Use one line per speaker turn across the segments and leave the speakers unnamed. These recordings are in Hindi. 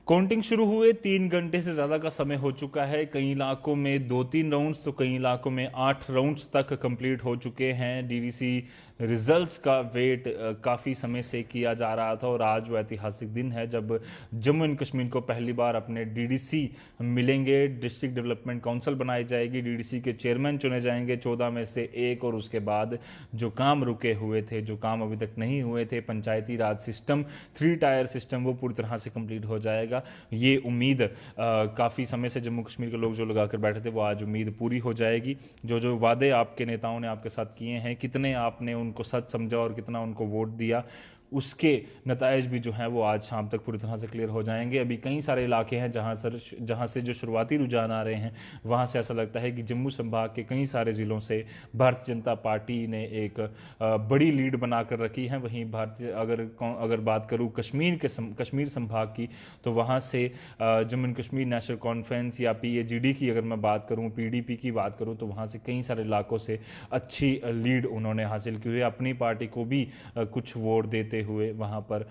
काउंटिंग शुरू हुए 3 घंटे से ज़्यादा का समय हो चुका है। कई इलाकों में 2-3 राउंड्स तो कई इलाकों में 8 राउंड्स तक कंप्लीट हो चुके हैं। डीडीसी रिजल्ट्स का वेट काफ़ी समय से किया जा रहा था और आज वो ऐतिहासिक दिन है जब जम्मू एंड कश्मीर को पहली बार अपने डीडीसी मिलेंगे। डिस्ट्रिक्ट डेवलपमेंट काउंसिल बनाई जाएगी, डीडीसी के चेयरमैन चुने जाएंगे 14 में से एक, और उसके बाद जो काम रुके हुए थे, जो काम अभी तक नहीं हुए थे, पंचायती राज सिस्टम, 3 टायर सिस्टम, वो पूरी तरह से कंप्लीट हो जाएगा। ये उम्मीद काफ़ी समय से जम्मू कश्मीर के लोग जो लगा कर बैठे थे, वो आज उम्मीद पूरी हो जाएगी। जो जो वादे आपके नेताओं ने आपके साथ किए हैं, कितने आपने उनको सच समझा और कितना उनको वोट दिया, उसके नतायज भी जो हैं वो आज शाम तक पूरी तरह से क्लियर हो जाएंगे। अभी कई सारे इलाके हैं जहां से जो शुरुआती रुझान आ रहे हैं, वहां से ऐसा लगता है कि जम्मू संभाग के कई सारे ज़िलों से भारतीय जनता पार्टी ने एक बड़ी लीड बनाकर रखी है। वहीं भारतीय अगर बात करूं कश्मीर संभाग की, तो वहां से Jammu and Kashmir national conference या पीएजीडी की अगर मैं बात करूं, पीडीपी की बात करूं, तो वहां से कई सारे इलाकों से अच्छी लीड उन्होंने हासिल की हुई है। अपनी पार्टी को भी कुछ वोट देते हुए वहां पर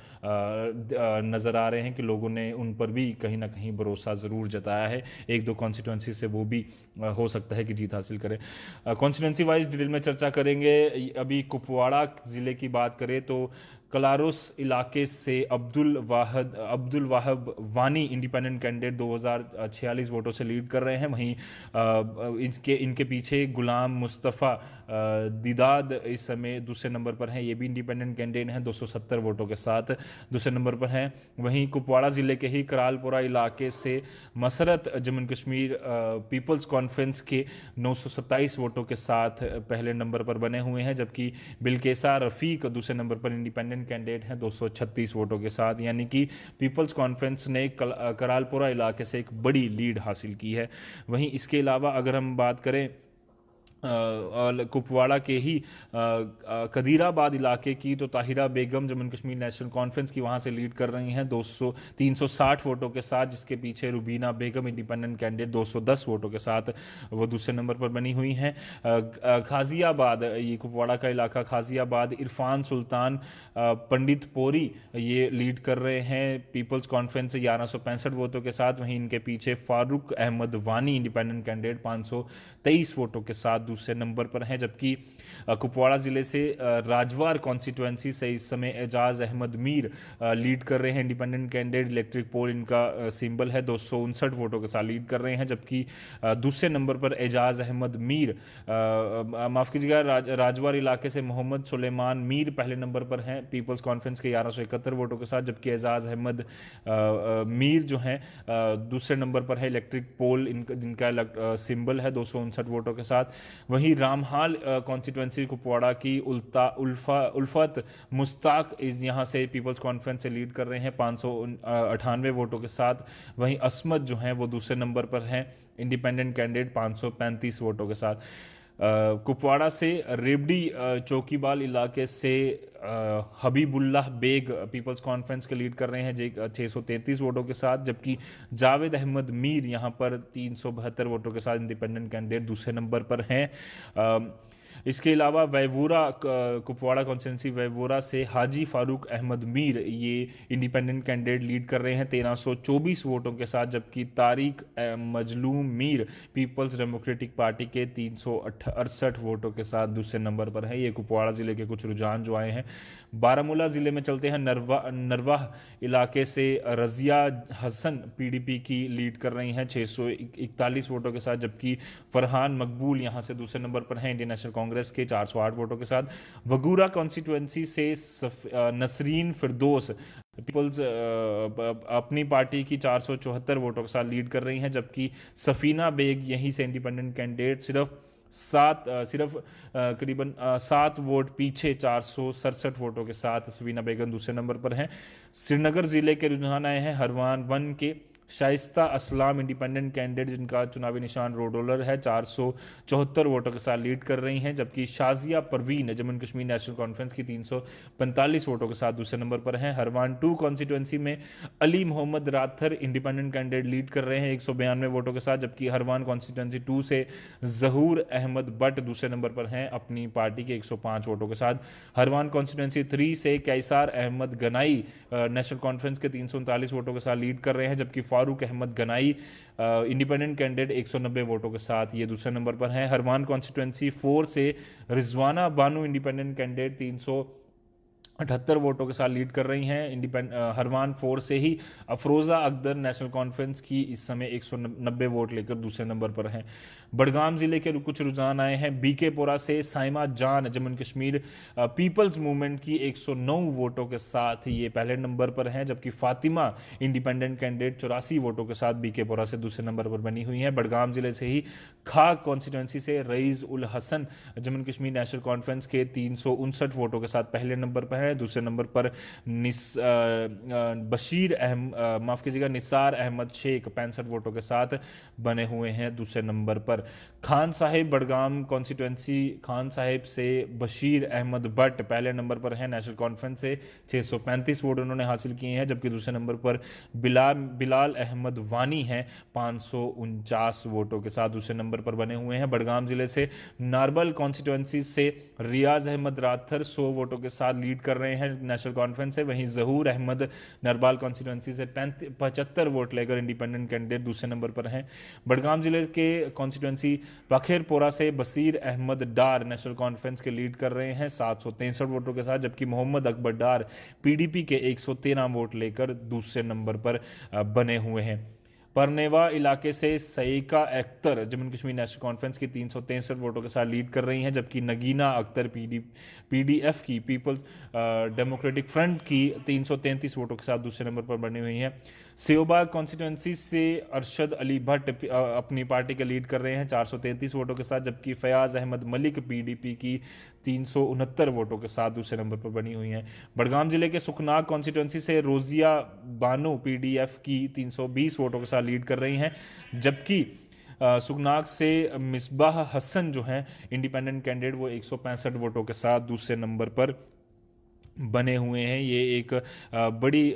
नजर आ रहे हैं कि लोगों ने उन पर भी कहीं ना कहीं भरोसा जरूर जताया है। एक दो कॉन्स्टिट्यूंसी से वो भी हो सकता है कि जीत हासिल करें। कॉन्स्टिट्यूंसी वाइज डिटेल में चर्चा करेंगे। अभी कुपवाड़ा जिले की बात करें तो कलारुस इलाके से अब्दुल वाहब वानी इंडिपेंडेंट कैंडिडेट 2046 वोटों से लीड कर रहे हैं। वहीं इनके पीछे गुलाम मुस्तफ़ा दिदाद इस समय दूसरे नंबर पर हैं। ये भी इंडिपेंडेंट कैंडिडेट हैं, 270 वोटों के साथ दूसरे नंबर पर हैं। वहीं कुपवाड़ा ज़िले के ही करालपुरा इलाके से Masarat Jammu and Kashmir people's conference के 927 वोटों के साथ पहले नंबर पर बने हुए हैं, जबकि बिलकेसा रफ़ीक दूसरे नंबर पर इंडिपेंडेंट कैंडिडेट हैं 236 वोटों के साथ। यानी कि पीपल्स कॉन्फ्रेंस ने करालपुरा इलाके से एक बड़ी लीड हासिल की है। वहीं इसके अलावा अगर हम बात करें कुपवाड़ा के ही कदीराबाद इलाके की, तो ताहिरा बेगम जम्मू कश्मीर नेशनल कॉन्फ्रेंस की वहां से लीड कर रही हैं 360 वोटों के साथ, जिसके पीछे रुबीना बेगम इंडिपेंडेंट कैंडिडेट 210 वोटों के साथ वो दूसरे नंबर पर बनी हुई हैं। गाजियाबाद, ये कुपवाड़ा का इलाका गाजियाबाद, इरफान सुल्तान पंडित पोरी ये लीड कर रहे हैं पीपल्स कॉन्फ्रेंस से 1165 वोटों के साथ। वहीं इनके पीछे फारूक अहमद वानी इंडिपेंडेंट कैंडिडेट 523 वोटों के साथ दूसरे नंबर पर हैं। जबकि कुपवाड़ा जिले से राजवार कॉन्स्टिट्यूएंसी से इस समय एजाज अहमद मीर लीड कर रहे हैं इंडिपेंडेंट कैंडिडेट। इलेक्ट्रिक पोल इनका सिंबल है, 259 वोटों के साथ लीड कर रहे हैं। जबकि दूसरे नंबर पर एजाज अहमद मीर, माफ कीजिएगा, राजवार इलाके से मोहम्मद सुलेमान मीर पहले नंबर पर हैं पीपल्स कॉन्फ्रेंस के 1171 वोटों के साथ। जबकि एजाज अहमद मीर जो हैं दूसरे नंबर पर है। इलेक्ट्रिक पोल जिनका सिंबल है, 259 वोटों के साथ। वहीं रामहाल कॉन्स्टिट्यूएंसी कुपवाड़ा की उल्फत मुश्ताक यहां से पीपल्स कॉन्फ्रेंस से लीड कर रहे हैं 598 वोटों के साथ। वहीं असमत जो हैं वो दूसरे नंबर पर हैं इंडिपेंडेंट कैंडिडेट 535 वोटों के साथ। कुपवाड़ा से रेवडी चौकीबाल इलाके से हबीबुल्लाह बेग पीपल्स कॉन्फ्रेंस के लीड कर रहे हैं 633 वोटों के साथ। जबकि जावेद अहमद मीर यहां पर 372 वोटों के साथ इंडिपेंडेंट कैंडिडेट दूसरे नंबर पर हैं। इसके अलावा वैवूरा कुपवाड़ा कॉन्स्टिट्यूंसी वैवूरा से हाजी फारूक अहमद मीर ये इंडिपेंडेंट कैंडिडेट लीड कर रहे हैं 1324 वोटों के साथ। जबकि तारिक मजलूम मीर पीपल्स डेमोक्रेटिक पार्टी के 368 वोटों के साथ दूसरे नंबर पर है। ये कुपवाड़ा जिले के कुछ रुझान जो आए हैं। बारामूला जिले में चलते हैं। नरवाह इलाके से रजिया हसन पीडीपी की लीड कर रही हैं 641 वोटों के साथ। जबकि फरहान मकबूल यहां से दूसरे नंबर पर हैं इंडियन नेशनल कांग्रेस के 408 वोटों के साथ। वगूरा कॉन्स्टिट्यूएंसी से नसरीन फिरदौस पीपल्स अपनी पार्टी की 474 वोटों के साथ लीड कर रही हैं। जबकि सफीना बेग यहीं से इंडिपेंडेंट कैंडिडेट सिर्फ करीबन 7 वोट पीछे 467 वोटों के साथ सफीना बेगम दूसरे नंबर पर हैं। श्रीनगर जिले के रुझान आए हैं हरवान वन के शाइस्ता असलाम इंडिपेंडेंट कैंडिडेट जिनका चुनावी निशान रोडोलर है 474 वोटों के साथ लीड कर रही हैं, जबकि शाजिया परवीन जम्मू कश्मीर नेशनल कॉन्फ्रेंस की 345 वोटों के साथ दूसरे नंबर पर हैं। हरवान 2 कॉन्स्टिट्यूंसी में Ali Mohammad Rather independent candidate lead कर रहे हैं 192 वोटों के साथ, जबकि हरवान कॉन्स्टिट्यूंसी 2 से जहूर अहमद बट दूसरे नंबर पर हैं अपनी पार्टी के 105 वोटों के साथ। हरवान कॉन्स्टिट्यूंसी 3 से कैसार अहमद गनाई नेशनल कॉन्फ्रेंस के 339 वोटों के साथ लीड कर रहे हैं, जबकि फारूक अहमद गनाई इंडिपेंडेंट कैंडिडेट 190 वोटों के साथ ये दूसरे नंबर पर हैं। हरवान कॉन्स्टिट्यूंसी 4 से रिजवाना बानू इंडिपेंडेंट कैंडिडेट 378 वोटों के साथ लीड कर रही हैं। हरवान 4 से ही अफरोज़ा अख्तर नेशनल कॉन्फ्रेंस की इस समय 190 वोट लेकर दूसरे नंबर पर हैं। बड़गाम जिले के कुछ रुझान आए हैं। बीकेपुरा से साइमा जान जम्मू कश्मीर पीपल्स मूवमेंट की 109 वोटों के साथ ये पहले नंबर पर हैं, जबकि फातिमा इंडिपेंडेंट कैंडिडेट 84 वोटों के साथ बीकेपुरा से दूसरे नंबर पर बनी हुई हैं। बड़गाम जिले से ही खाक कॉन्स्टिट्यूंसी से रईस उल हसन जम्मू कश्मीर नेशनल कॉन्फ्रेंस के 359 वोटों के साथ पहले नंबर पर है। दूसरे नंबर पर माफ कीजिएगा निसार अहमद शेख 65 वोटों के साथ बने हुए हैं दूसरे नंबर पर। खान साहिब बड़गाम कॉन्स्टिट्यूंसी खान साहिब से बशीर अहमद भट्ट पहले नंबर पर है नेशनल कॉन्फ्रेंस से 635 वोट उन्होंने हासिल किए हैं, जबकि दूसरे नंबर पर बिलाल अहमद वानी हैं 549 वोटों के साथ दूसरे नंबर पर बने हुए हैं। बड़गाम जिले से नारबल कॉन्स्टिट्यूंसी से रियाज अहमद राथर 100 वोटों के साथ लीड कर रहे हैं नेशनल कॉन्फ्रेंस से। वहीं जहूर अहमद नरबाल कॉन्स्टिट्यूंसी से 75 वोट लेकर इंडिपेंडेंट कैंडिडेट दूसरे नंबर पर हैं। बड़गाम जिले के कॉन्स्टिट्यूंसी बखेरपोरा से बसीर अहमद डार नेशनल कॉन्फ्रेंस के लीड कर रहे हैं 763 वोटों के साथ, जबकि मोहम्मद अकबर डार पीडीपी के 113 वोट लेकर दूसरे नंबर पर बने हुए हैं। परनेवा इलाके से सईका अख्तर जम्मू कश्मीर नेशनल कॉन्फ्रेंस की 363 वोटों के साथ लीड कर रही हैं, जबकि नगीना अख्तर पीडीएफ की पीपल्स डेमोक्रेटिक फ्रंट की 333 वोटों के साथ दूसरे नंबर पर बनी हुई हैं। सियोबाग कॉन्स्टिट्यूंसी से अरशद अली भट्ट अपनी पार्टी के लीड कर रहे हैं 433 वोटों के साथ, जबकि फयाज अहमद मलिक पीडीपी की 369 वोटों के साथ दूसरे नंबर पर बनी हुई हैं। बड़गाम जिले के सुखनाग कॉन्स्टिट्यूंसी से रोजिया बानो पीडीएफ की 320 वोटों के साथ लीड कर रही हैं, जबकि सुखनाग से मिसबाह हसन जो हैं इंडिपेंडेंट कैंडिडेट वो 165 वोटों के साथ दूसरे नंबर पर बने हुए हैं। ये एक बड़ी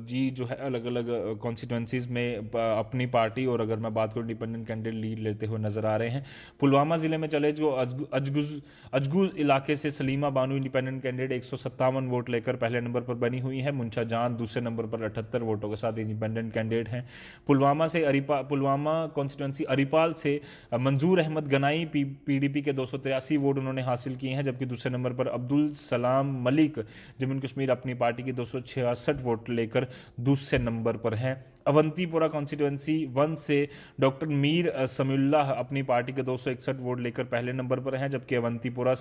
जी जो है अलग अलग कॉन्स्टिट्यूंसीज में अपनी पार्टी और अगर मैं बात करूँ इंडिपेंडेंट कैंडिडेट लीड लेते हुए नजर आ रहे हैं। पुलवामा जिले में चले जो अजगुज इलाके से सलीमा बानू इंडिपेंडेंट कैंडिडेट 157 वोट लेकर पहले नंबर पर बनी हुई है। मुंशा जान दूसरे नंबर पर 78 वोटों के साथ इंडिपेंडेंट कैंडिडेट हैं। पुलवामा कॉन्स्टिट्यूंसी अरीपाल से मंजूर अहमद गनाई पीडीपी के 283 वोट उन्होंने हासिल किए हैं, जबकि दूसरे नंबर पर अब्दुल सलाम मलिक जम्मू कश्मीर अपनी पार्टी की 266 वोट लेकर दूसरे नंबर पर हैं। अवंतीपुरा कॉन्स्टिट्यूंसी 1 से डॉक्टर मीर समीउल्लाह अपनी पार्टी के 261 वोट लेकर पहले नंबर पर हैं, जबकि अवंतीपुरा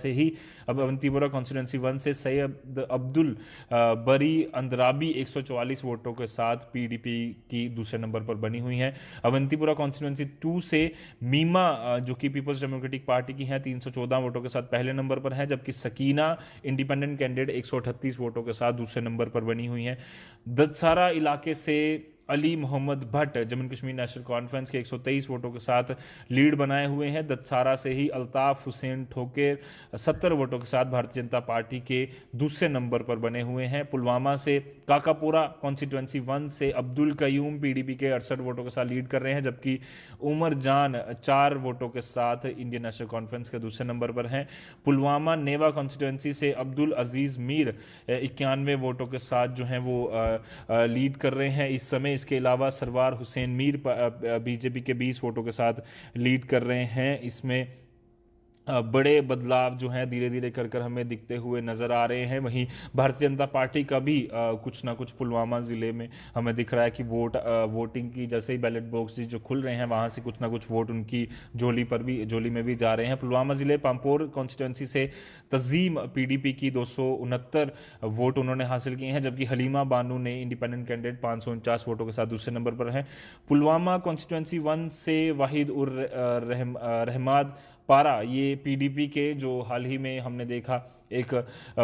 कॉन्स्टिट्यूंसी 1 से सैयद अब्दुल बरी अंदराबी 144 वोटों के साथ पीडीपी की दूसरे नंबर पर बनी हुई हैं। अवंतीपुरा कॉन्स्टिट्यूंसी 2 से मीमा जो कि पीपल्स डेमोक्रेटिक पार्टी की हैं 314 वोटों के साथ पहले नंबर पर हैं, जबकि सकीना इंडिपेंडेंट कैंडिडेट 138 वोटों के साथ दूसरे नंबर पर बनी हुई हैं। ददसारा इलाके से अली मोहम्मद भट्ट जम्मू कश्मीर नेशनल कॉन्फ्रेंस के 123 वोटों के साथ लीड बनाए हुए हैं। ददसारा से ही अल्ताफ हुसैन ठोकेर 70 वोटों के साथ भारतीय जनता पार्टी के दूसरे नंबर पर बने हुए हैं। पुलवामा से काकापुरा कॉन्स्टिट्यूंसी 1 से अब्दुल कयूम पीडीपी के 68 वोटों के साथ लीड कर रहे हैं, जबकि उमर जान 4 वोटों के साथ इंडियन नेशनल कॉन्फ्रेंस के दूसरे नंबर पर हैं। पुलवामा नेवा कॉन्स्टिट्यूंसी से अब्दुल अजीज मीर 91 वोटों के साथ जो हैं वो लीड कर रहे हैं इस समय। इसके अलावा सरवार हुसैन मीर बीजेपी के 20 वोटों के साथ लीड कर रहे हैं। इसमें बड़े बदलाव जो हैं धीरे धीरे कर हमें दिखते हुए नजर आ रहे हैं। वहीं भारतीय जनता पार्टी का भी कुछ ना कुछ पुलवामा जिले में हमें दिख रहा है कि वोटिंग की जैसे ही बैलेट बॉक्स जो खुल रहे हैं वहां से कुछ ना कुछ वोट उनकी झोली में भी जा रहे हैं। पुलवामा जिले पांपोर कॉन्स्टिट्यूंसी से तजीम पीडीपी की 269 वोट उन्होंने हासिल किए हैं, जबकि हलीमा बानू ने इंडिपेंडेंट कैंडिडेट 549 वोटों के साथ दूसरे नंबर पर हैं। पुलवामा कॉन्स्टिट्यूंसी 1 से वाहिद उर रहमाद पारा ये पीडीपी के जो हाल ही में हमने देखा एक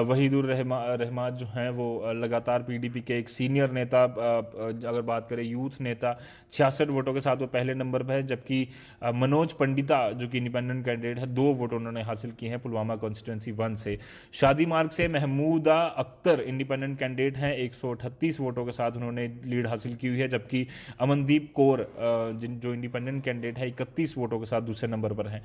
वहीदुर रहमान जो हैं वो लगातार पीडीपी के एक सीनियर नेता, अगर बात करें यूथ नेता, 66 वोटों के साथ वो पहले नंबर पर है, जबकि मनोज पंडिता जो कि इंडिपेंडेंट कैंडिडेट है 2 वोट उन्होंने हासिल किए हैं पुलवामा कॉन्स्टिट्यूंसी 1 से। शादी मार्ग से महमूदा अख्तर इंडिपेंडेंट कैंडिडेट हैं, 138 वोटों के साथ उन्होंने लीड हासिल की हुई है, जबकि अमनदीप कौर जो इंडिपेंडेंट कैंडिडेट है 31 वोटों के साथ दूसरे नंबर पर हैं।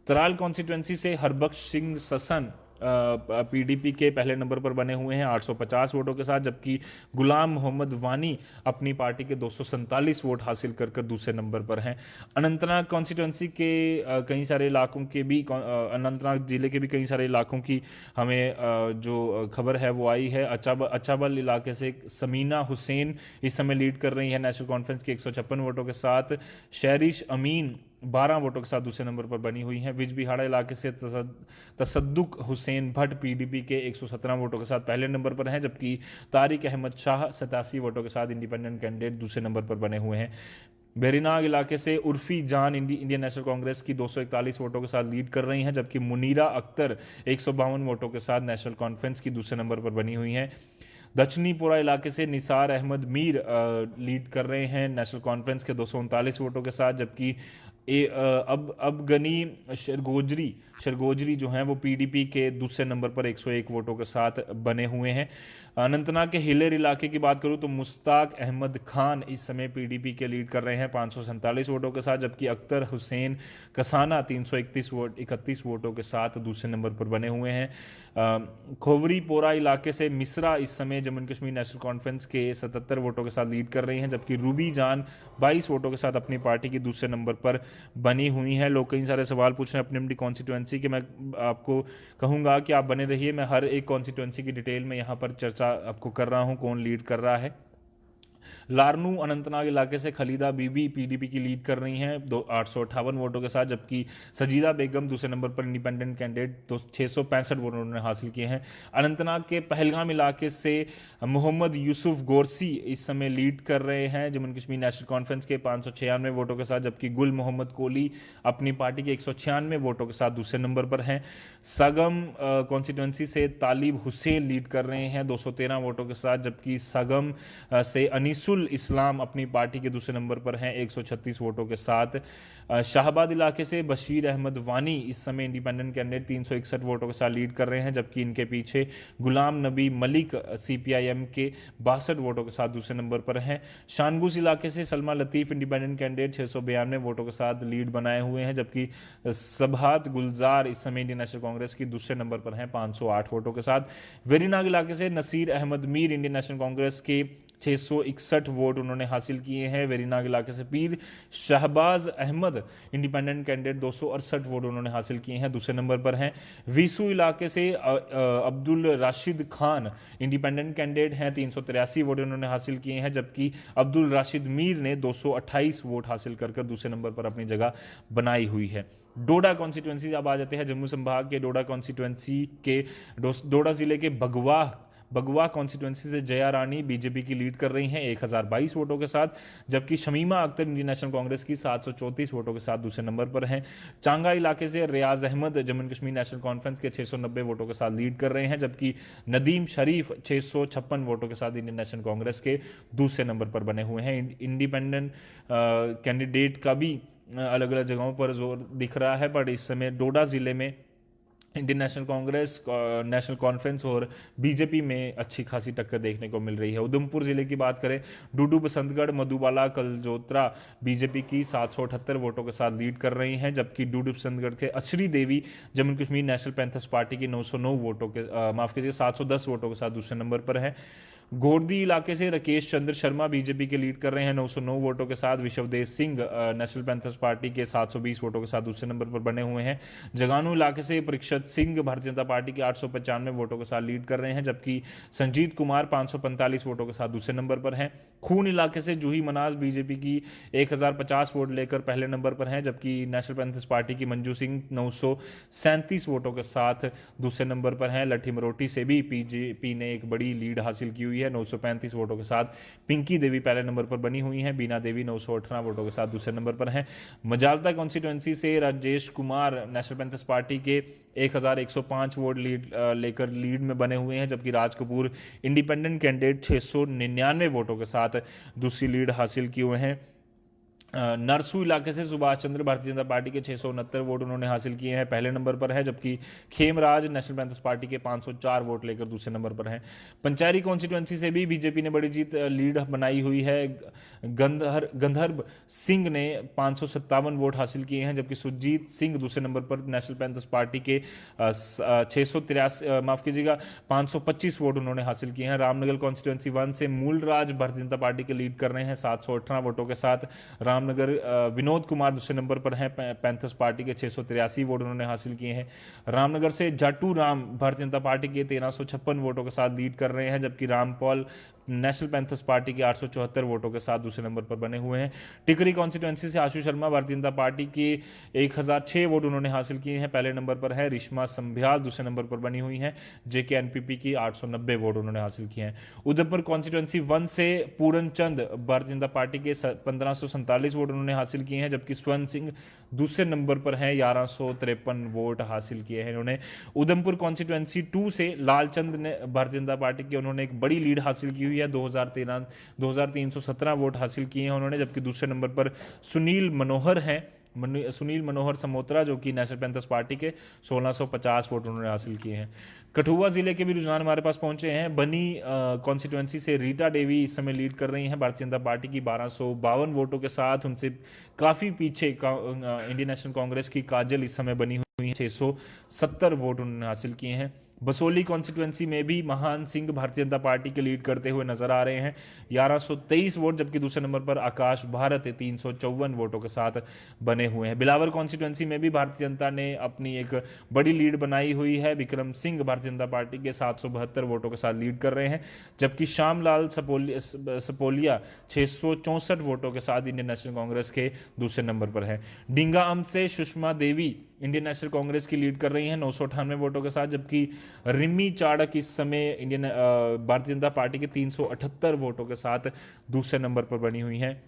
तराल कॉन्स्टिट्यूंसी से हरबख्श सिंह ससन पीडीपी के पहले नंबर पर बने हुए हैं 850 वोटों के साथ, जबकि गुलाम मोहम्मद वानी अपनी पार्टी के 247 वोट हासिल कर दूसरे नंबर पर हैं। अनंतनाग कॉन्स्टिट्यूंसी के कई सारे इलाकों के भी, अनंतनाग जिले के भी कई सारे इलाकों की हमें जो खबर है वो आई है। अचाबल इलाके से समीना हुसैन इस समय लीड कर रही है नेशनल कॉन्फ्रेंस के 156 वोटों के साथ। शहरिश अमीन 12 वोटों के साथ दूसरे नंबर पर बनी हुई हैं। बिजबिहाड़ा इलाके से तसद्दुक हुसैन भट्ट पीडीपी के 117 वोटों के साथ पहले नंबर पर हैं, जबकि तारिक अहमद शाह 87 वोटों के साथ इंडिपेंडेंट कैंडिडेट दूसरे नंबर पर बने हुए हैं। बेरीनाग इलाके से उर्फी जान इंडियन नेशनल कांग्रेस की 241 वोटों के साथ लीड कर रही हैं, जबकि मुनीरा अख्तर 152 वोटों के साथ नेशनल कॉन्फ्रेंस की दूसरे नंबर पर बनी हुई हैं। दक्षिणीपुरा इलाके से निसार अहमद मीर लीड कर रहे हैं नेशनल कॉन्फ्रेंस के 239 वोटों के साथ, जबकि अब गनी शरगोजरी जो हैं वो पीडीपी के दूसरे नंबर पर 101 वोटों के साथ बने हुए हैं। अनंतनाग के हिलेर इलाके की बात करूं तो मुश्ताक अहमद खान इस समय पीडीपी के लीड कर रहे हैं 547 वोटों के साथ, जबकि अख्तर हुसैन कसाना 331 वोटों के साथ दूसरे नंबर पर बने हुए हैं। खोवरी पोरा इलाके से मिश्रा इस समय जम्मू कश्मीर नेशनल कॉन्फ्रेंस के 77 वोटों के साथ लीड कर रही हैं, जबकि रूबी जान 22 वोटों के साथ अपनी पार्टी की दूसरे नंबर पर बनी हुई हैं। लोग कई सारे सवाल पूछ रहे हैं अपनी अपनी कॉन्स्टिट्यूंसी के, मैं आपको कहूंगा कि आप बने रहिए, मैं हर एक कॉन्स्टिट्यूंसी की डिटेल में यहाँ पर चर्चा आपको कर रहा हूँ कौन लीड कर रहा है। लारनू अनंतनाग इलाके से खलीदा बीबी पीडीपी की लीड कर रही हैं 858 वोटों के साथ, जबकि सजीदा बेगम दूसरे नंबर पर इंडिपेंडेंट कैंडिडेट 665 वोट उन्होंने हासिल किए हैं। अनंतनाग के पहलगाम इलाके से मोहम्मद यूसुफ गोरसी इस समय लीड कर रहे हैं जम्मू कश्मीर नेशनल कॉन्फ्रेंस के 596 वोटों के साथ, जबकि गुल मोहम्मद कोली अपनी पार्टी के 196 वोटों के साथ दूसरे नंबर पर हैं। सगम कॉन्स्टिट्यूंसी से तालिब हुसैन लीड कर रहे हैं 213 वोटों के साथ, जबकि सगम से अनीसुल इस्लाम अपनी पार्टी के दूसरे नंबर पर हैं 136 वोटों के साथ। शाहबाद इलाके से बशीर अहमद वानी इस समय इंडिपेंडेंट कैंडिडेट 361 वोटों के साथ लीड कर रहे हैं, जबकि इनके पीछे गुलाम नबी मलिक सीपीआईएम के 62 वोटों के साथ दूसरे नंबर पर हैं। शानगुस इलाके से सलमा लतीफ इंडिपेंडेंट कैंडिडेट 692 वोटों के साथ लीड बनाए हुए हैं, जबकि सभात गुलजार इस समय इंडियन नेशनल कांग्रेस की दूसरे नंबर पर हैं 508 वोटों के साथ। वेरीनाग इलाके से नसीर अहमद मीर इंडियन नेशनल कांग्रेस के 661 वोट उन्होंने हासिल किए हैं। वेरीनाग इलाके से Pir Shahbaz Ahmad independent candidate 268 vote उन्होंने हासिल किए हैं, दूसरे नंबर पर हैं। वीसू इलाके से अब्दुल राशिद खान इंडिपेंडेंट कैंडिडेट हैं 383 वोट उन्होंने हासिल किए हैं, जबकि अब्दुल राशिद मीर ने 228 वोट हासिल कर दूसरे नंबर पर अपनी जगह बनाई हुई है। डोडा कॉन्स्टिट्यूंसी अब आ जाते हैं जम्मू संभाग के डोडा कॉन्स्टिट्यूंसी के डोडा जिले के बगवा कॉन्स्टिट्यूंसी से जया रानी बीजेपी की लीड कर रही हैं 1022 वोटों के साथ, जबकि शमीमा अख्तर इंडियन नेशनल कांग्रेस की 734 वोटों के साथ दूसरे नंबर पर हैं। चांगा इलाके से रियाज अहमद जम्मू कश्मीर नेशनल कॉन्फ्रेंस के 690 वोटों के साथ लीड कर रहे हैं, जबकि नदीम शरीफ 656 वोटों के साथ इंडियन नेशनल कांग्रेस के दूसरे नंबर पर बने हुए हैं। इंडिपेंडेंट कैंडिडेट का भी अलग अलग जगहों पर जोर दिख रहा है, बट इस समय डोडा जिले में Indian National Congress, national conference और बीजेपी में अच्छी खासी टक्कर देखने को मिल रही है। उधमपुर जिले की बात करें, डूडू बसंतगढ़ मधुबाला कलजोत्रा बीजेपी की 778 वोटों के साथ लीड कर रही हैं, जबकि डूडू बसंतगढ़ के Ashri Devi Jammu Kashmir national panthers party की 909 वोटों के 710 वोटों के साथ दूसरे नंबर पर है। गोरदी इलाके से राकेश चंद्र शर्मा बीजेपी के लीड कर रहे हैं 909 वोटों के साथ। Vishwadev Singh national panthers party के 720 वोटों के साथ दूसरे नंबर पर बने हुए हैं। जगानू इलाके से परीक्षित सिंह भारतीय जनता पार्टी के 895 वोटों के साथ लीड कर रहे हैं, जबकि संजीत कुमार 545 वोटों के साथ दूसरे नंबर पर हैं। खून इलाके से जूही मनाज बीजेपी की 1050 वोट लेकर पहले नंबर पर हैं, जबकि नेशनल पैंथर्स पार्टी की मंजू सिंह 937 वोटों के साथ दूसरे नंबर पर हैं। लठी मरोटी से भी बीजेपी ने एक बड़ी लीड हासिल की हुई है 935 वोटों के साथ। पिंकी देवी पहले नंबर पर बनी हुई हैं। बीना देवी 918 वोटों के साथ दूसरे नंबर पर हैं। मजालता कॉन्स्टिट्यूंसी से Rajesh Kumar national panthers party के 1105 वोट लेकर लीड में बने हुए हैं, जबकि राज कपूर इंडिपेंडेंट कैंडिडेट 699 वोटों के साथ दूसरी लीड हासिल किए हुए हैं। नरसू इलाके से सुभाष चंद्र भारतीय जनता पार्टी के 669 वोट उन्होंने हासिल किए हैं, पहले नंबर पर है, जबकि खेमराज नेशनल पैंथर्स पार्टी के 504 वोट लेकर दूसरे नंबर पर हैं। पंचायरी कॉन्स्टिट्यूंसी से भी बीजेपी ने बड़ी जीत लीड बनाई हुई है। गंधर्व सिंह ने 557 वोट हासिल किए हैं, जबकि सुरजीत सिंह दूसरे नंबर पर नेशनल पैंथर्स पार्टी के 525 वोट उन्होंने हासिल किए हैं। रामनगर कॉन्स्टिट्यूंसी 1 से मूलराज भारतीय जनता पार्टी के लीड कर रहे हैं 718 वोटों के साथ। रामनगर विनोद कुमार दूसरे नंबर पर हैं, पैंथर्स पार्टी के 683 वोट उन्होंने हासिल किए हैं। रामनगर से जाटू राम भारतीय जनता पार्टी के 1356 वोटों के साथ लीड कर रहे हैं, जबकि रामपाल नेशनल पैंथर्स पार्टी के 874 वोटों के साथ दूसरे नंबर पर बने हुए हैं। टिकरी कॉन्स्टिट्यूंसी से आशु शर्मा भारतीय जनता पार्टी के 1006 वोट उन्होंने हासिल किए हैं, पहले नंबर पर है। रिश्मा संभ्याल दूसरे नंबर पर बनी हुई हैं। जेके एनपीपी की 890 वोट उन्होंने हासिल किए हैं। उदयपुर कॉन्स्टिट्यूंसी 1 से पूरन चंद भारतीय जनता पार्टी के 1547 वोट उन्होंने हासिल किए हैं, जबकि स्वर्ण सिंह दूसरे नंबर पर हैं, 1153 वोट हासिल किए हैं इन्होंने। उधमपुर कॉन्स्टिट्यूंसी 2 से लालचंद ने भारतीय जनता पार्टी की उन्होंने एक बड़ी लीड हासिल की हुई है, 2317 वोट हासिल किए हैं उन्होंने, जबकि दूसरे नंबर पर सुनील मनोहर समोत्रा जो कि नेशनल पैंथर्स पार्टी के 1650 वोट उन्होंने हासिल किए हैं। कठुआ जिले के भी रुझान हमारे पास पहुंचे हैं। बनी कॉन्स्टिट्यूंसी से रीटा देवी इस समय लीड कर रही हैं भारतीय जनता पार्टी की 1252 वोटों के साथ। उनसे काफी पीछे इंडियन नेशनल कांग्रेस की काजल इस समय बनी हुई है, 670 वोट उन्होंने हासिल किए हैं। बसोली कॉन्स्टिट्यूंसी में भी महान सिंह भारतीय जनता पार्टी के लीड करते हुए नजर आ रहे हैं, 1123 वोट, जबकि दूसरे नंबर पर आकाश भारत 354 वोटों के साथ बने हुए हैं। बिलावर कॉन्स्टिट्यूंसी में भी भारतीय जनता ने अपनी एक बड़ी लीड बनाई हुई है, विक्रम सिंह भारतीय जनता पार्टी के 772 वोटों के साथ लीड कर रहे हैं, जबकि श्यामलाल सपोलिया 664 वोटों के साथ इंडियन नेशनल कांग्रेस के दूसरे नंबर पर है। डिंगा अम से सुषमा देवी इंडियन नेशनल कांग्रेस की लीड कर रही हैं 998 वोटों के साथ, जबकि रिमी चाड़क इस समय इंडियन भारतीय जनता पार्टी के 378 वोटों के साथ दूसरे नंबर पर बनी हुई हैं।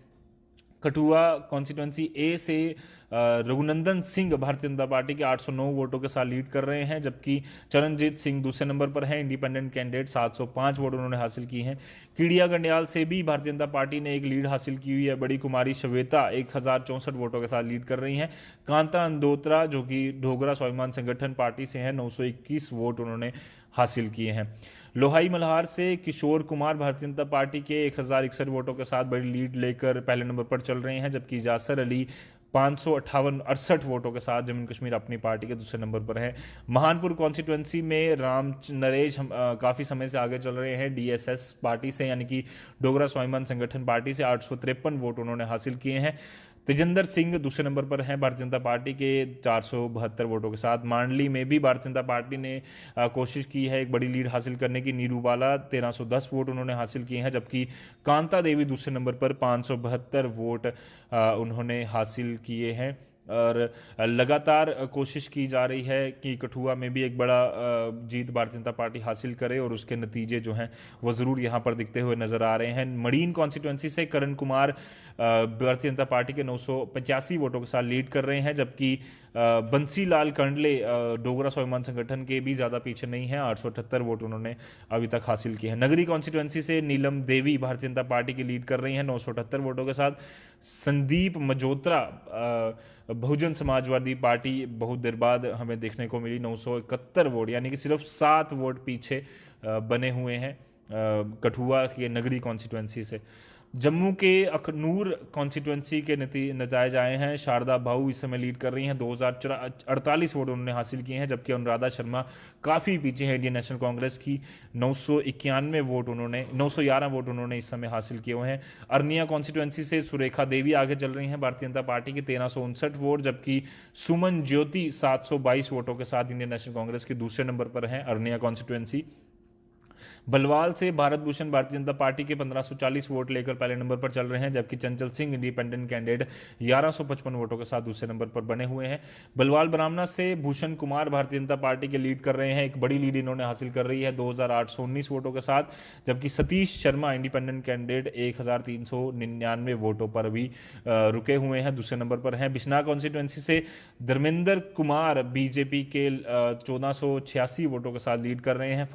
कठुआ कॉन्स्टिट्यूंसी ए से रघुनंदन सिंह भारतीय जनता पार्टी के 809 वोटों के साथ लीड कर रहे हैं, जबकि चरणजीत सिंह दूसरे नंबर पर हैं, इंडिपेंडेंट कैंडिडेट 705 वोट उन्होंने हासिल की हैं। कीड़िया गंडियाल से भी भारतीय जनता पार्टी ने एक लीड हासिल की हुई है, बड़ी कुमारी श्वेता 1064 वोटों के साथ लीड कर रही हैं। कांता अंदोत्रा जो कि ढोगरा स्वाभिमान संगठन पार्टी से हैं, 921 वोट उन्होंने हासिल किए हैं। लोहाई मल्हार से किशोर कुमार भारतीय जनता पार्टी के 1061 वोटों के साथ बड़ी लीड लेकर पहले नंबर पर चल रहे हैं, जबकि जासर अली 558 वोटों के साथ जम्मू कश्मीर अपनी पार्टी के दूसरे नंबर पर है। महानपुर कॉन्स्टिट्यूंसी में राम नरेश काफ़ी समय से आगे चल रहे हैं, डीएसएस पार्टी से यानी कि डोगरा स्वाभिमान संगठन पार्टी से 853 वोट उन्होंने हासिल किए हैं। तेजिंदर सिंह दूसरे नंबर पर हैं भारतीय जनता पार्टी के 472 वोटों के साथ। मांडली में भी भारतीय जनता पार्टी ने कोशिश की है एक बड़ी लीड हासिल करने की, नीरूबाला 1310 वोट उन्होंने हासिल किए हैं, जबकि कांता देवी दूसरे नंबर पर 572 वोट उन्होंने हासिल किए हैं। और लगातार कोशिश की जा रही है कि कठुआ में भी एक बड़ा जीत भारतीय जनता पार्टी हासिल करे और उसके नतीजे जो हैं वो ज़रूर यहाँ पर दिखते हुए नजर आ रहे हैं। मरीन कॉन्स्टिट्यूंसी से करण कुमार भारतीय जनता पार्टी के 985 वोटों के साथ लीड कर रहे हैं, जबकि बंसीलाल कंडले डोगरा स्वाभिमान संगठन के भी ज़्यादा पीछे नहीं है, 878 वोट उन्होंने अभी तक हासिल किए हैं। नगरी कॉन्स्टिट्यूंसी से नीलम देवी भारतीय जनता पार्टी की लीड कर रही हैं 978 वोटों के साथ। संदीप मजोत्रा बहुजन समाजवादी पार्टी बहुत देर बाद हमें देखने को मिली, 971 वोट यानी कि सिर्फ 7 वोट पीछे बने हुए हैं कठुआ के नगरी कॉन्स्टिट्यूंसी से। जम्मू के अखनूर कॉन्स्टिट्यूंसी के नतीजे आए हैं। शारदा भाऊ इस समय लीड कर रही हैं, 2048 वोट उन्होंने हासिल किए हैं, जबकि अनुराधा शर्मा काफ़ी पीछे है इंडियन नेशनल कांग्रेस की, 911 वोट उन्होंने इस समय हासिल किए हुए हैं। अरनिया कॉन्स्टिट्यूंसी से सुरेखा देवी आगे चल रही हैं भारतीय जनता पार्टी के 1359 वोट, जबकि सुमन ज्योति 722 वोटों के साथ इंडियन नेशनल कांग्रेस के दूसरे नंबर पर हैं अरनिया कॉन्स्टिट्यूंसी। बलवाल से भारत भूषण भारतीय जनता पार्टी के 1540 वोट लेकर पहले नंबर पर चल रहे हैं, जबकि चंचल सिंह इंडिपेंडेंट कैंडिडेट 1155 वोटों के साथ दूसरे नंबर पर बने हुए हैं। बलवाल ब्राह्मणा से भूषण कुमार भारतीय जनता पार्टी के लीड कर रहे हैं, एक बड़ी लीड इन्होंने हासिल कर रही है 2819 वोटों के साथ, जबकि सतीश शर्मा इंडिपेंडेंट कैंडिडेट 1399 वोटों पर भी रुके हुए हैं, दूसरे नंबर पर हैं। बिश्नाह कॉन्स्टिट्यूंसी से धर्मेंद्र कुमार बीजेपी के 1486 वोटों के साथ लीड कर रहे हैं।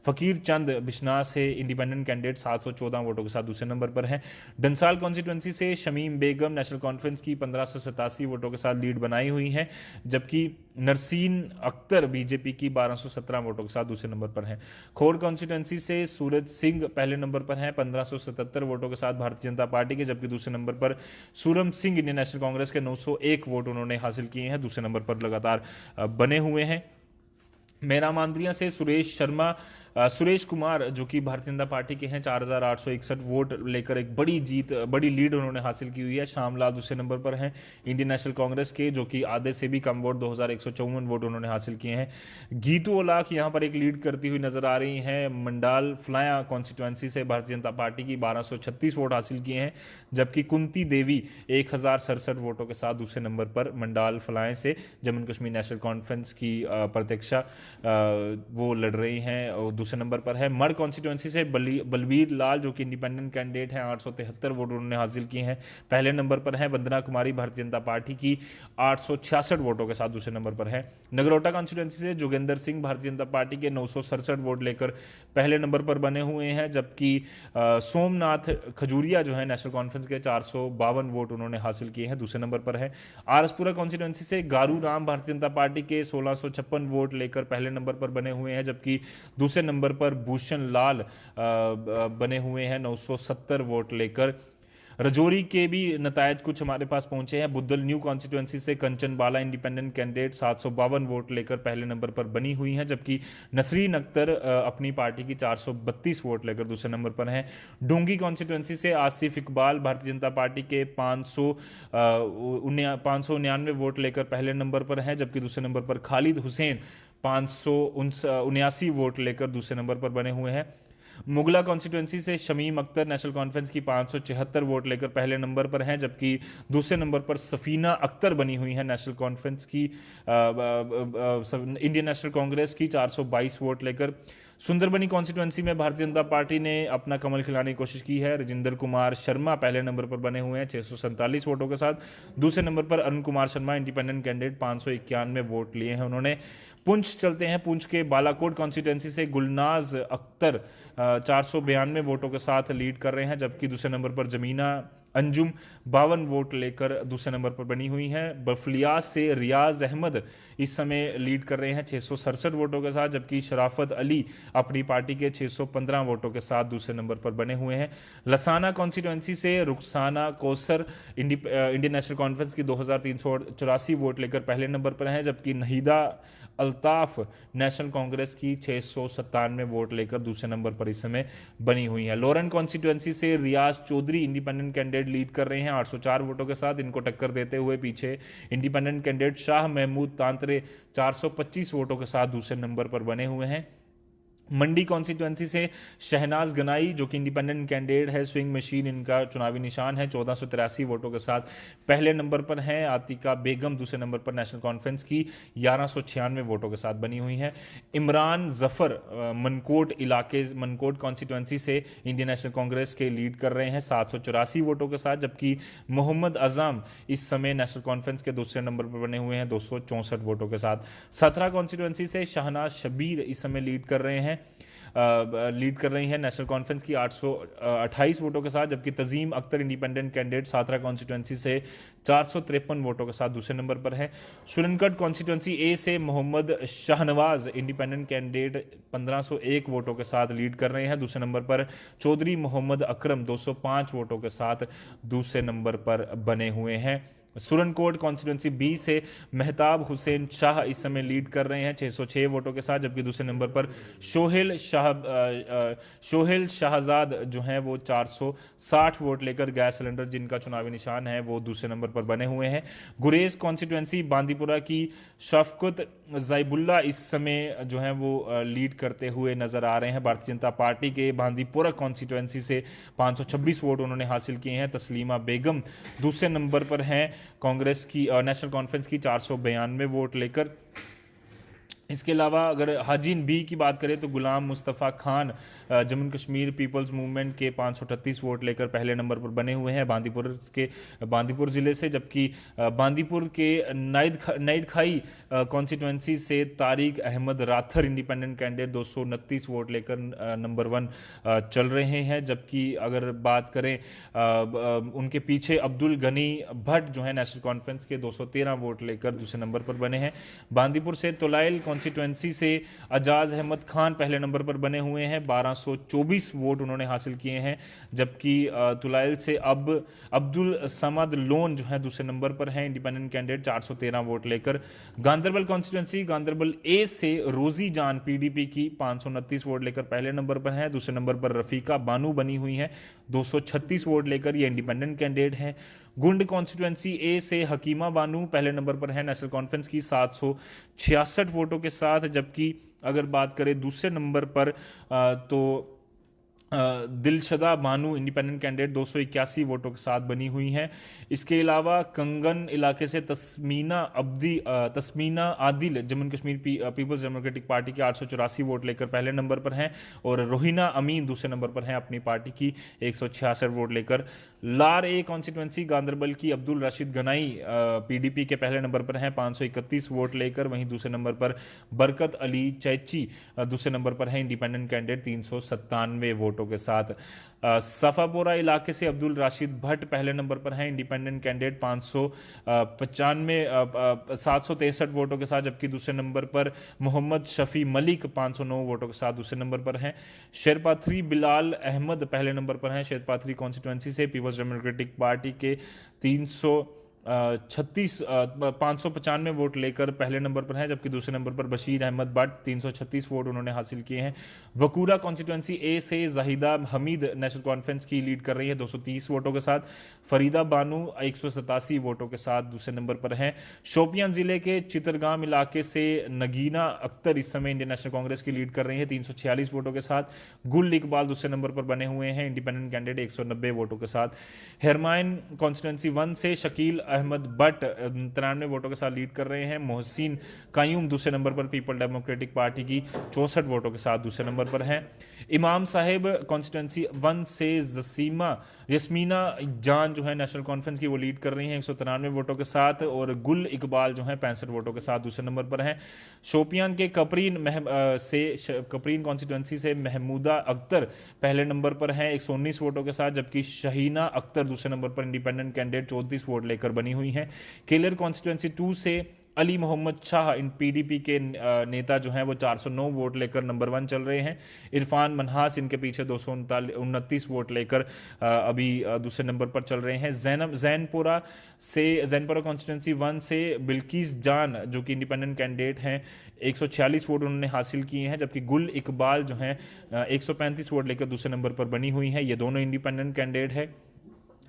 फकीर चंद बिश्नाह से इंडिपेंडेंट कैंडिडेट 714 वोटों के साथ दूसरे नंबर पर हैं। डंसाल कॉन्स्टिट्यूंसी से शमीम बेगम नेशनल कॉन्फ्रेंस की 1587 वोटों के साथ लीड बनाई हुई है, जबकि नरसीन अख्तर बीजेपी की 1217 वोटों के साथ दूसरे नंबर पर हैं। खोर कॉन्स्टिट्यूंसी से सूरज सिंह पहले नंबर पर हैं 1577 वोटों के साथ भारतीय जनता पार्टी के, जबकि दूसरे नंबर पर सूरम सिंह इंडियन नेशनल कांग्रेस के 901 वोट उन्होंने हासिल किए हैं, दूसरे नंबर पर लगातार बने हुए हैं। मेरा मांद्रिया से सुरेश कुमार जो कि भारतीय जनता पार्टी के हैं 4861 वोट लेकर एक बड़ी लीड उन्होंने हासिल की हुई है। श्यामलाल दूसरे नंबर पर हैं इंडियन नेशनल कांग्रेस के, जो कि आधे से भी कम वोट 2154 वोट उन्होंने हासिल किए हैं। गीतू ओलाख यहां पर एक लीड करती हुई नजर आ रही हैं मंडाल फ्लाया कॉन्स्टिट्यूंसी से भारतीय जनता पार्टी की 1236 वोट हासिल किए हैं, जबकि कुंती देवी 1067 वोटों के साथ दूसरे नंबर पर मंडाल फ्लाया से जम्मू कश्मीर नेशनल कॉन्फ्रेंस की प्रत्यक्षा वो लड़ रही हैं और दूसरे नंबर पर है। मड़ कॉन्स्टिट्यूंसी से बलबीर लाल जो कि इंडिपेंडेंट कैंडिडेट हैं 873 वोट उन्होंने हासिल किए हैं, पहले नंबर पर है। वंदना कुमारी भारतीय जनता पार्टी की 866 वोटों के साथ दूसरे नंबर पर है। नगरोटा कॉन्स्टिट्यूंसी से जोगेंद्र सिंह भारतीय जनता पार्टी के 967 वोट लेकर पहले नंबर पर बने हुए हैं, जबकि सोमनाथ खजूरिया जो है नेशनल कॉन्फ्रेंस के 452 वोट उन्होंने हासिल किए हैं, दूसरे नंबर पर है। आरएसपुरा कॉन्स्टिट्यूंसी से गारू राम भारतीय जनता पार्टी के 1656 वोट लेकर पहले नंबर पर बने हुए हैं, जबकि दूसरे नंबर पर भूषण लाल बने हुए हैं 970 वोट लेकर। रजौरी के भी नतायज कुछ हमारे पास पहुंचे हैं। बुद्धल न्यू कॉन्स्टिट्यूंसी से कंचन बाला इंडिपेंडेंट कैंडिडेट 752 वोट लेकर पहले नंबर पर बनी हुई हैं, जबकि नसरीन अख्तर अपनी पार्टी की 432 वोट लेकर दूसरे नंबर पर हैं। डोंगी कॉन्स्टिट्यूंसी से आसिफ इकबाल भारतीय जनता पार्टी के 599 वोट लेकर पहले नंबर पर हैं, जबकि दूसरे नंबर पर खालिद हुसैन 579 वोट लेकर दूसरे नंबर पर बने हुए हैं। मुगला कॉन्स्टिट्यूंसी से शमीम अख्तर नेशनल कॉन्फ्रेंस की 576 वोट लेकर पहले नंबर पर हैं, जबकि दूसरे नंबर पर सफीना अख्तर बनी हुई है नेशनल कॉन्फ्रेंस की इंडियन नेशनल कांग्रेस की 422 वोट लेकर। सुंदरबनी कॉन्स्टिट्यूंसी में भारतीय जनता पार्टी ने अपना कमल खिलाने की कोशिश की है। राजेंद्र कुमार शर्मा पहले नंबर पर बने हुए हैं 647 वोटों के साथ, दूसरे नंबर पर Arun Kumar Sharma independent candidate 591 vote लिए हैं उन्होंने। पुंछ चलते हैं, पुंछ के बालाकोट कॉन्स्टिट्यूंसी से गुलनाज अख्तर 492 वोटों के साथ लीड कर रहे हैं, जबकि दूसरे नंबर पर जमीना अंजुम 52 वोट लेकर दूसरे नंबर पर बनी हुई हैं। बफलिया से रियाज अहमद इस समय लीड कर रहे हैं 667 वोटों के साथ, जबकि शराफत अली अपनी पार्टी के 615 वोटों के साथ दूसरे नंबर पर बने हुए हैं। लसाना कॉन्स्टिट्यूंसी से Rukhsana Kausar Indian national conference की 2384 वोट लेकर पहले नंबर पर हैं, जबकि नहीदा अल्ताफ नेशनल कांग्रेस की 697 वोट लेकर दूसरे नंबर पर इस समय बनी हुई है। लोरन कॉन्स्टिट्यूंसी से रियाज चौधरी इंडिपेंडेंट कैंडिडेट लीड कर रहे हैं 804 वोटों के साथ, इनको टक्कर देते हुए पीछे इंडिपेंडेंट कैंडिडेट शाह महमूद तांतरे 425 वोटों के साथ दूसरे नंबर पर बने हुए हैं। मंडी कॉन्स्टिट्यूंसी से शहनाज गनाई जो कि इंडिपेंडेंट कैंडिडेट है, स्विंग मशीन इनका चुनावी निशान है, 1483 वोटों के साथ पहले नंबर पर हैं। आतिका बेगम दूसरे नंबर पर नेशनल कॉन्फ्रेंस की 1196 वोटों के साथ बनी हुई हैं। इमरान जफर मनकोट कॉन्स्टिट्यूंसी से इंडियन नेशनल कांग्रेस के लीड कर रहे हैं 784 वोटों के साथ, जबकि मोहम्मद आजम इस समय नेशनल कॉन्फ्रेंस के दूसरे नंबर पर बने हुए हैं 264 वोटों के साथ। सथरा कॉन्स्टिट्यूंसी से शहनाज शबीर इस समय लीड कर रहे हैं नेशनल कॉन्फ्रेंस की 828 वोटों के साथ, जबकि Tajim Akhtar independent candidate Satara constituency से 453 वोटों के साथ दूसरे नंबर पर है। सुरनगढ़ कॉन्स्टिट्यूंसी ए से मोहम्मद शाहनवाज इंडिपेंडेंट कैंडिडेट 1501 वोटों के साथ लीड कर रहे हैं, दूसरे नंबर पर चौधरी मोहम्मद अकरम 205 वोटों के साथ दूसरे नंबर पर बने हुए हैं। सुरनकोट कॉन्स्टिट्यूंसी बी से मेहताब हुसैन शाह इस समय लीड कर रहे हैं 606 वोटों के साथ, जबकि दूसरे नंबर पर शोहेल शाहजाद जो हैं वो 460 वोट लेकर गैस सिलेंडर जिनका चुनावी निशान है वो दूसरे नंबर पर बने हुए हैं। गुरेज कॉन्स्टिट्यूंसी बांदीपुरा की शफकत ज़ैबुल्ला इस समय जो है वो लीड करते हुए नजर आ रहे हैं। भारतीय जनता पार्टी के बांदीपुरा कॉन्स्टिट्यूंसी से 526 वोट उन्होंने हासिल किए हैं। तस्लीमा बेगम दूसरे नंबर पर हैं कांग्रेस की नेशनल कॉन्फ्रेंस की 492 वोट लेकर। इसके अलावा अगर हाजिन बी की बात करें तो गुलाम मुस्तफ़ा खान जम्मू कश्मीर पीपल्स मूवमेंट के 538 वोट लेकर पहले नंबर पर बने हुए हैं बांदीपुर ज़िले से, जबकि बांदीपुर के नाइड खाई कॉन्स्टिट्यूंसी से Tariq Ahmad Rather independent candidate 229 vote लेकर नंबर 1 चल रहे हैं। जबकि अगर बात करें उनके पीछे अब्दुल गनी भट्ट जो है नेशनल कॉन्फ्रेंस के 213 वोट लेकर दूसरे नंबर पर बने हैं। बांदीपुर से तुलाइल कॉन्स्टिट्यूंसी से अजाज अहमद खान पहले नंबर पर बने हुए हैं, 1224 वोट उन्होंने हासिल किए हैं। जबकि तुलाइल से अब अब्दुल समद लोन जो है दूसरे नंबर पर हैं इंडिपेंडेंट कैंडिडेट 413 वोट लेकर। गांदरबल कॉन्स्टिट्यूंसी गांदरबल ए से रोजी जान पीडीपी की 529 वोट लेकर पहले नंबर पर हैं। दूसरे नंबर पर रफीका बानू बनी हुई हैं 236 वोट लेकर, ये इंडिपेंडेंट कैंडिडेट हैं। गुंड कॉन्स्टिट्यूंसी ए से हकीमा बानू पहले नंबर पर है नेशनल कॉन्फ्रेंस की 766 वोटों के साथ, जबकि अगर बात करें दूसरे नंबर पर तो दिलशदा बानू इंडिपेंडेंट कैंडिडेट 281 वोटों के साथ बनी हुई हैं। इसके अलावा कंगन इलाके से Tasmina Adil Jammu Kashmir people's democratic party के 884 वोट लेकर पहले नंबर पर हैं, और रोहिना अमीन दूसरे नंबर पर हैं अपनी पार्टी की 166 वोट लेकर। लार ए कॉन्स्टिट्यूंसी गांदरबल की अब्दुल रशीद गनाई पीडीपी के पहले नंबर पर हैं 531 वोट लेकर, वहीं दूसरे नंबर पर बरकत अली चैची दूसरे नंबर पर है इंडिपेंडेंट कैंडिडेट 397 वोटों के साथ। सफापोरा इलाके से अब्दुल राशिद भट्ट पहले नंबर पर हैं इंडिपेंडेंट कैंडिडेट 763 वोटों के साथ, जबकि दूसरे नंबर पर मोहम्मद शफी मलिक 509 वोटों के साथ दूसरे नंबर पर हैं। शेरपाथरी बिलाल अहमद पहले नंबर पर हैं शेरपाथरी कॉन्स्टिट्यूंसी से पीपल्स डेमोक्रेटिक पार्टी के 595 वोट लेकर पहले नंबर पर हैं, जबकि दूसरे नंबर पर बशीर अहमद भट्ट 336 वोट उन्होंने हासिल किए हैं। वकूरा कॉन्स्टिट्यूंसी ए से जाहिदा हमीद नेशनल कॉन्फ्रेंस की लीड कर रही है 230 वोटों के साथ। फरीदा बानू 187 वोटों के साथ दूसरे नंबर पर हैं। शोपियां जिले के चितरगाम इलाके से नगीना अख्तर इस समय इंडियन नेशनल कांग्रेस की लीड कर रही है 346 वोटों के साथ। गुल इकबाल दूसरे नंबर पर बने हुए हैं इंडिपेंडेंट कैंडिडेट 190 वोटों के साथ। हेरमाइन कॉन्स्टिट्यूंसी 1 से शकील अहमद भट्ट 93 वोटों के साथ लीड कर रहे हैं। मोहसिन कायूम दूसरे नंबर पर पीपल डेमोक्रेटिक पार्टी की 64 वोटों के साथ दूसरे नंबर पर हैं। इमाम साहिब कॉन्स्टिट्यूंसी 1 से यस्मीना जान जो है नेशनल कॉन्फ्रेंस की वो लीड कर रही हैं 193 वोटों के साथ, और गुल इकबाल जो है 65 वोटों के साथ दूसरे नंबर पर हैं। शोपियान के कपरीन कॉन्स्टिट्यूंसी से महमूदा अख्तर पहले नंबर पर हैं 119 वोटों के साथ, जबकि शहीना अख्तर दूसरे नंबर पर इंडिपेंडेंट कैंडिडेट 34 वोट लेकर बनी हुई हैं। केलर कॉन्स्टिट्यूंसी 2 से अली मोहम्मद शाह इन पीडीपी के नेता जो हैं वो 409 वोट लेकर नंबर 1 चल रहे हैं। इरफान मनहास इनके पीछे 229 वोट लेकर अभी दूसरे नंबर पर चल रहे हैं। जैनपुरा कॉन्स्टिट्यूंसी 1 से बिल्किस जान जो कि इंडिपेंडेंट कैंडिडेट हैं 146 वोट उन्होंने हासिल किए हैं, जबकि गुल इकबाल जो हैं 135 वोट लेकर दूसरे नंबर पर बनी हुई हैं। ये दोनों इंडिपेंडेंट कैंडिडेट है।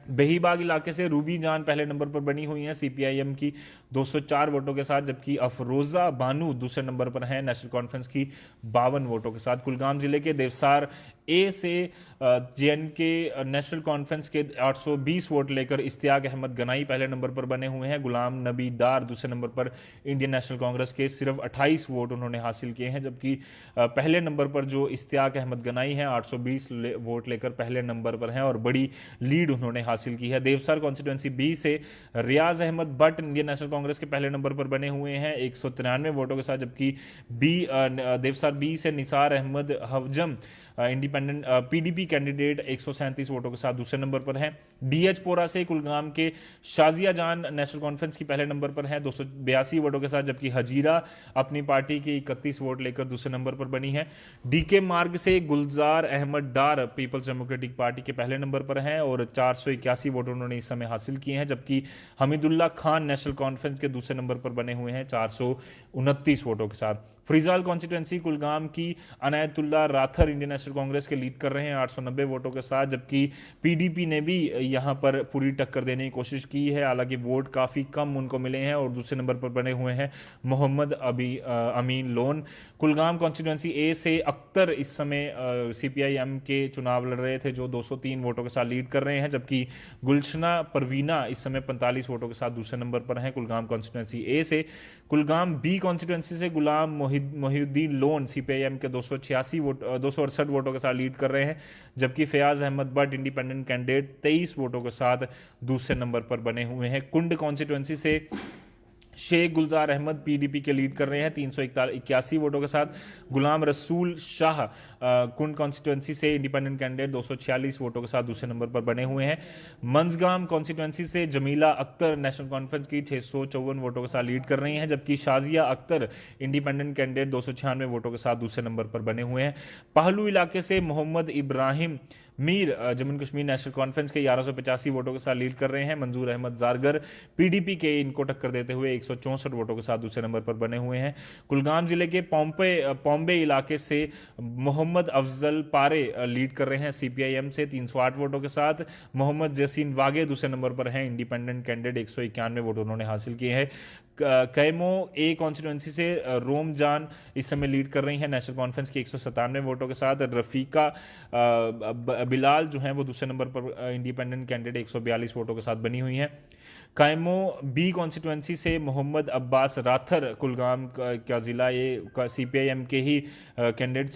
बेहीबाग इलाके से रूबी जान पहले नंबर पर बनी हुई हैं सीपीआईएम की 204 वोटों के साथ, जबकि अफरोजा बानू दूसरे नंबर पर हैं नेशनल कॉन्फ्रेंस की 52 वोटों के साथ। कुलगाम जिले के देवसार ए से जेएनके नेशनल कॉन्फ्रेंस के 820 वोट लेकर इश्तियाक अहमद गनाई पहले नंबर पर बने हुए हैं। गुलाम नबी डार दूसरे नंबर पर इंडियन नेशनल कांग्रेस के सिर्फ 28 वोट उन्होंने हासिल किए हैं, जबकि पहले नंबर पर जो इश्तियाक अहमद गनाई हैं 820 वोट लेकर पहले नंबर पर हैं और बड़ी लीड उन्होंने हासिल की है। देवसार कॉन्स्टिट्यूंसी बी से रियाज अहमद भट्ट इंडियन नेशनल कांग्रेस के पहले नंबर पर बने हुए हैं 193 वोटों के साथ, जबकि देवसार बी से Nisar Ahmad Hawjam independent PDP candidate 137 वोटों के साथ दूसरे नंबर पर हैं। डीएच पोरा से कुलगाम के शाजिया जान नेशनल कॉन्फ्रेंस की पहले नंबर पर है 282 वोटों के साथ, जबकि हजीरा अपनी पार्टी की 31 वोट लेकर दूसरे नंबर पर बनी है। डीके मार्ग से गुलजार Ahmad Dar peoples democratic party के पहले नंबर पर हैं और 481 वोट उन्होंने इस समय हासिल किए हैं, जबकि हमीदुल्लाह खान नेशनल कॉन्फ्रेंस के दूसरे नंबर पर बने हुए हैं 429 वोटों के साथ। फ्रीजाल कॉन्स्टिट्यूंसी कुलगाम की अनायतुल्लाह राथर इंडियन नेशनल कांग्रेस के लीड कर रहे हैं 890 वोटों के साथ, जबकि पीडीपी ने भी यहां पर पूरी टक्कर देने की कोशिश की है, हालांकि वोट काफ़ी कम उनको मिले हैं और दूसरे नंबर पर बने हुए हैं मोहम्मद अमीन लोन। कुलगाम कॉन्स्टिट्यूंसी ए से अख्तर इस समय सीपीआईएम के चुनाव लड़ रहे थे जो 203 वोटों के साथ लीड कर रहे हैं, जबकि गुलशना परवीना इस समय 45 वोटों के साथ दूसरे नंबर पर हैं कुलगाम कॉन्स्टिट्यूंसी ए से। कुलगाम बी कॉन्स्टिट्यूंसी से गुलाम मोहिउद्दीन लोन सीपीआईएम के 268 वोटों के साथ लीड कर रहे हैं, जबकि फयाज अहमद भट्ट इंडिपेंडेंट कैंडिडेट 23 वोटों के साथ दूसरे नंबर पर बने हुए हैं। कुंड कॉन्स्टिट्यूंसी से शेख गुलजार अहमद पीडीपी के लीड कर रहे हैं 381 वोटों के साथ। गुलाम रसूल शाह कुंड कॉन्स्टिट्यूंसी से इंडिपेंडेंट कैंडिडेट 246 वोटों के साथ दूसरे नंबर पर बने हुए हैं। मंजगाम कॉन्स्टिट्यूंसी से जमीला अख्तर नेशनल कॉन्फ्रेंस की 654 वोटों के साथ लीड कर रही हैं, जबकि शाजिया अख्तर इंडिपेंडेंट कैंडिडेट 296 वोटों के साथ दूसरे नंबर पर बने हुए हैं। पहलू इलाके से मोहम्मद इब्राहिम मीर जम्मू कश्मीर नेशनल कॉन्फ्रेंस के 1185 वोटों के साथ लीड कर रहे हैं। मंजूर अहमद जारगर पीडीपी के इनको टक्कर देते हुए 164 वोटों के साथ दूसरे नंबर पर बने हुए हैं। कुलगाम जिले के पॉम्बे इलाके से मोहम्मद अफजल पारे लीड कर रहे हैं सीपीआईएम से 308 वोटों के साथ। मोहम्मद जसीन वागे दूसरे नंबर पर हैं, इंडिपेंडेंट कैंडिडेट 191 वोट उन्होंने हासिल किए हैं। कैमो ए कॉन्स्टिट्यूंसी से रोम जान इस समय लीड कर रही हैं नेशनल कॉन्फ्रेंस की 197 वोटों के साथ। रफीका बिलाल जो हैं वो दूसरे नंबर पर इंडिपेंडेंट कैंडिडेट 142 वोटों के साथ बनी हुई हैं। कैमो बी कॉन्स्टिट्यूंसी से मोहम्मद अब्बास राथर कुलगाम का जिला ये सीपीआईएम के ही कैंडिडेट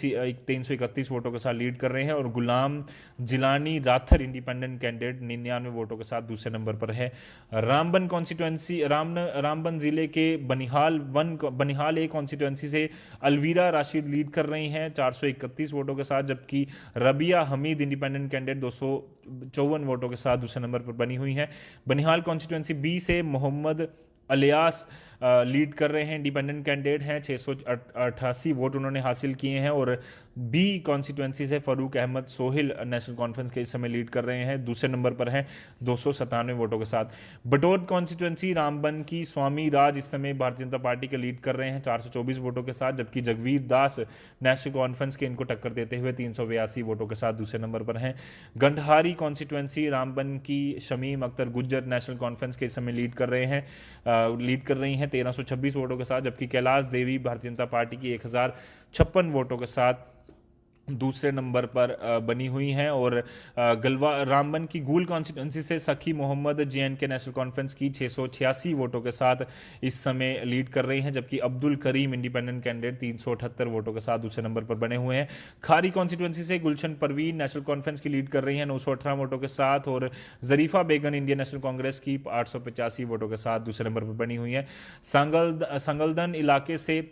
331 वोटों के साथ लीड कर रहे हैं और गुलाम जिलानी राथर इंडिपेंडेंट कैंडिडेट 99 वोटों के साथ दूसरे नंबर पर है। रामबन कॉन्स्टिट्यूंसी रामबन जिले के बनिहाल ए कॉन्स्टिट्यूंसी से अलवीरा राशिद लीड कर रही हैं 431 वोटों के साथ, जबकि रबिया हमीद इंडिपेंडेंट कैंडिडेट 254 वोटों के साथ दूसरे नंबर पर बनी हुई हैं। बनिहाल कॉन्स्टिट्यूंसी बी से मोहम्मद अलियास लीड कर रहे हैं, इंडिपेंडेंट कैंडिडेट हैं 688 वोट उन्होंने हासिल किए हैं और बी कॉन्स्टिट्यूंसी से फरूक अहमद सोहिल नेशनल कॉन्फ्रेंस के इस समय लीड कर रहे हैं, दूसरे नंबर पर हैं 297 वोटों के साथ। बटोद कॉन्स्टिट्यूंसी रामबन की स्वामी राज इस समय भारतीय जनता पार्टी के लीड कर रहे हैं 424 वोटों के साथ, जबकि जगवीर दास नेशनल कॉन्फ्रेंस के इनको टक्कर देते हुए 382 वोटों के साथ दूसरे नंबर पर हैं। गंडहारी कॉन्स्टिट्यूंसी रामबन की शमीम अख्तर गुज्जर नेशनल कॉन्फ्रेंस के इस समय लीड कर रही हैं 1326 वोटों के साथ, जबकि कैलाश देवी भारतीय जनता पार्टी की 1056 वोटों के साथ दूसरे नंबर पर बनी हुई हैं और रामबन की गूल कॉन्स्टिट्यूंसी से सखी मोहम्मद जेएनके नेशनल कॉन्फ्रेंस की 686 वोटों के साथ इस समय लीड कर रही हैं, जबकि अब्दुल करीम इंडिपेंडेंट कैंडिडेट 378 वोटों के साथ दूसरे नंबर पर बने हुए हैं। खारी कॉन्स्टिट्यूंसी से गुलशन परवीन नेशनल कॉन्फ्रेंस की लीड कर रही हैं 918 वोटों के साथ और जरीफा बेगम इंडियन नेशनल कांग्रेस की 885 वोटों के साथ दूसरे नंबर पर बनी हुई है। संगलदन इलाके से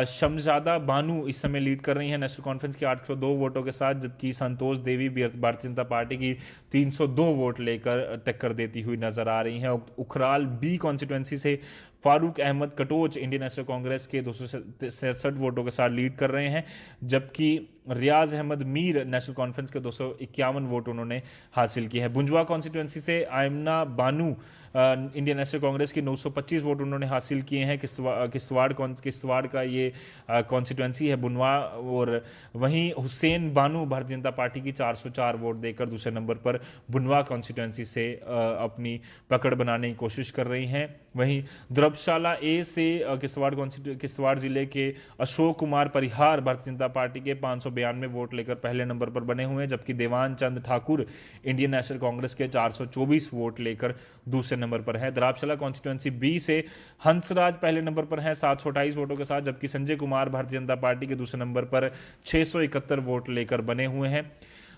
शमजादा बानू इस समय लीड कर रही हैं नेशनल कॉन्फ्रेंस की 802 वोटों के साथ, जबकि संतोष देवी भारतीय जनता पार्टी की 302 वोट लेकर टक्कर देती हुई नजर आ रही हैं। उखराल बी कॉन्स्टिट्यूंसी से फारूक अहमद कटोच इंडियन नेशनल कांग्रेस के 267 वोटों के साथ लीड कर रहे हैं, जबकि रियाज अहमद मीर नेशनल कॉन्फ्रेंस के 251 वोट उन्होंने हासिल किए हैं। बुंजवा कॉन्स्टिट्यूंसी से आयमना बानू इंडियन नेशनल कांग्रेस की 925 वोट उन्होंने हासिल किए हैं। किश्तवाड़ का ये कॉन्स्टिट्यूंसी है बुनवा, और वहीं हुसैन बानू भारतीय जनता पार्टी की 404 वोट देकर दूसरे नंबर पर बुनवा कॉन्स्टिट्यूंसी से अपनी पकड़ बनाने की कोशिश कर रही हैं। वहीं द्रबशाला ए से किश्तवाड़ जिले के अशोक कुमार परिहार भारतीय जनता पार्टी के 592 वोट लेकर पहले नंबर पर बने हुए हैं, जबकि देवान चंद ठाकुर इंडियन नेशनल कांग्रेस के 424 वोट लेकर दूसरे नंबर पर है। द्राबशाला कॉन्स्टिट्यूंसी बी से हंसराज पहले नंबर पर है 728 वोटों के साथ, जबकि संजय कुमार भारतीय जनता पार्टी के दूसरे नंबर पर 671 वोट लेकर बने हुए हैं।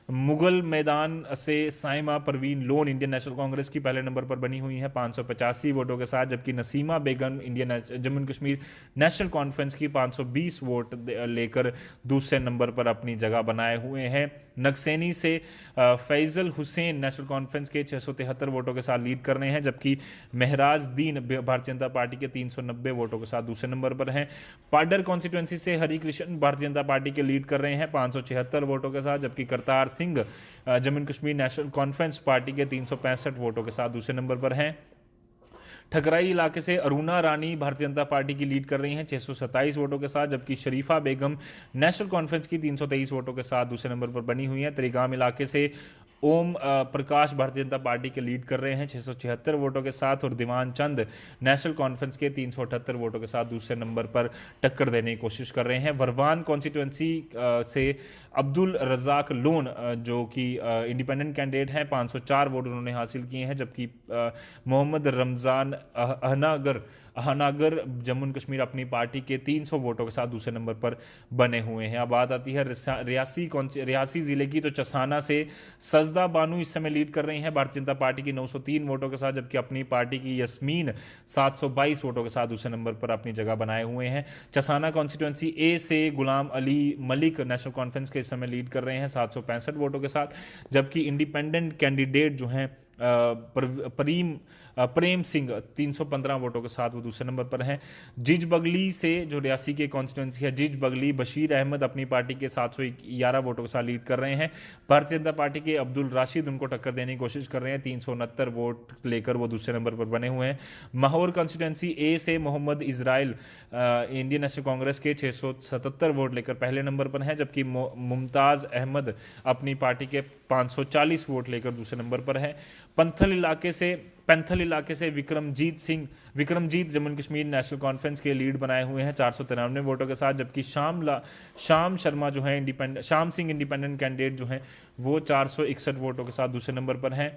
मुगल मैदान से साइमा परवीन लोन इंडियन नेशनल कांग्रेस की पहले नंबर पर बनी हुई है 585 वोटों के साथ, जबकि Nasima Begum Indian Jammu and Kashmir national conference की 520 वोट लेकर दूसरे नंबर पर अपनी जगह बनाए हुए हैं। नक्सेनी से फैजल हुसैन नेशनल कॉन्फ्रेंस के 673 वोटों के साथ लीड कर रहे हैं, जबकि महराज दीन भारतीय जनता पार्टी के 390 वोटों के साथ दूसरे नंबर पर हैं। पाडर कॉन्स्टिट्यूंसी से हरि कृष्ण भारतीय जनता पार्टी के लीड कर रहे हैं 576 वोटों के साथ, जबकि Kartar Singh Jammu and Kashmir national conference party के 365 वोटों के साथ दूसरे नंबर पर हैं। ठकराई इलाके से अरुणा रानी भारतीय जनता पार्टी की लीड कर रही हैं 627 वोटों के साथ, जबकि शरीफा बेगम नेशनल कॉन्फ्रेंस की 323 वोटों के साथ दूसरे नंबर पर बनी हुई हैं। त्रिगाम इलाके से ओम प्रकाश भारतीय जनता पार्टी के लीड कर रहे हैं 676 वोटों के साथ, और दीवान चंद नेशनल कॉन्फ्रेंस के 378 वोटों के साथ दूसरे नंबर पर टक्कर देने की कोशिश कर रहे हैं। वरवान कॉन्स्टिट्यूंसी से अब्दुल रजाक लोन जो कि इंडिपेंडेंट कैंडिडेट हैं 504 वोट उन्होंने हासिल किए हैं, जबकि मोहम्मद रमजान अहनागर जम्मू एंड कश्मीर अपनी पार्टी के 300 वोटों के साथ दूसरे नंबर पर बने हुए हैं। अब बात आती है रियासी जिले की, तो चसाना से सजदा बानू इस समय लीड कर रही हैं भारतीय जनता पार्टी की 903 वोटों के साथ, जबकि अपनी पार्टी की यस्मीन 722 वोटों के साथ दूसरे नंबर पर अपनी जगह बनाए हुए हैं। चसाना कॉन्स्टिट्यूंसी ए से गुलाम अली मलिक नेशनल कॉन्फ्रेंस के इस समय लीड कर रहे हैं 765 वोटों के साथ, जबकि इंडिपेंडेंट कैंडिडेट जो हैं प्रेम सिंह 315 वोटों के साथ वो दूसरे नंबर पर हैं। जिज बगली से जो रियासी के कॉन्स्टिट्यूंसी है, जिज बगली बशीर अहमद अपनी पार्टी के 711 वोटों के साथ लीड कर रहे हैं। भारतीय जनता पार्टी के अब्दुल राशिद उनको टक्कर देने की कोशिश कर रहे हैं, 369 वोट लेकर वो दूसरे नंबर पर बने हुए हैं। माहौर कॉन्स्टिट्यूंसी ए से मोहम्मद इजराइल इंडियन नेशनल कांग्रेस के 677 वोट लेकर पहले नंबर पर हैं, जबकि मुमताज अहमद अपनी पार्टी के 540 वोट लेकर दूसरे नंबर पर है। पैंथल इलाके से Vikramjit Jammu and Kashmir national conference के लीड बनाए हुए हैं 493 वोटों के साथ, जबकि श्याम शर्मा जो है श्याम सिंह इंडिपेंडेंट कैंडिडेट जो हैं वो 461 वोटों के साथ दूसरे नंबर पर हैं।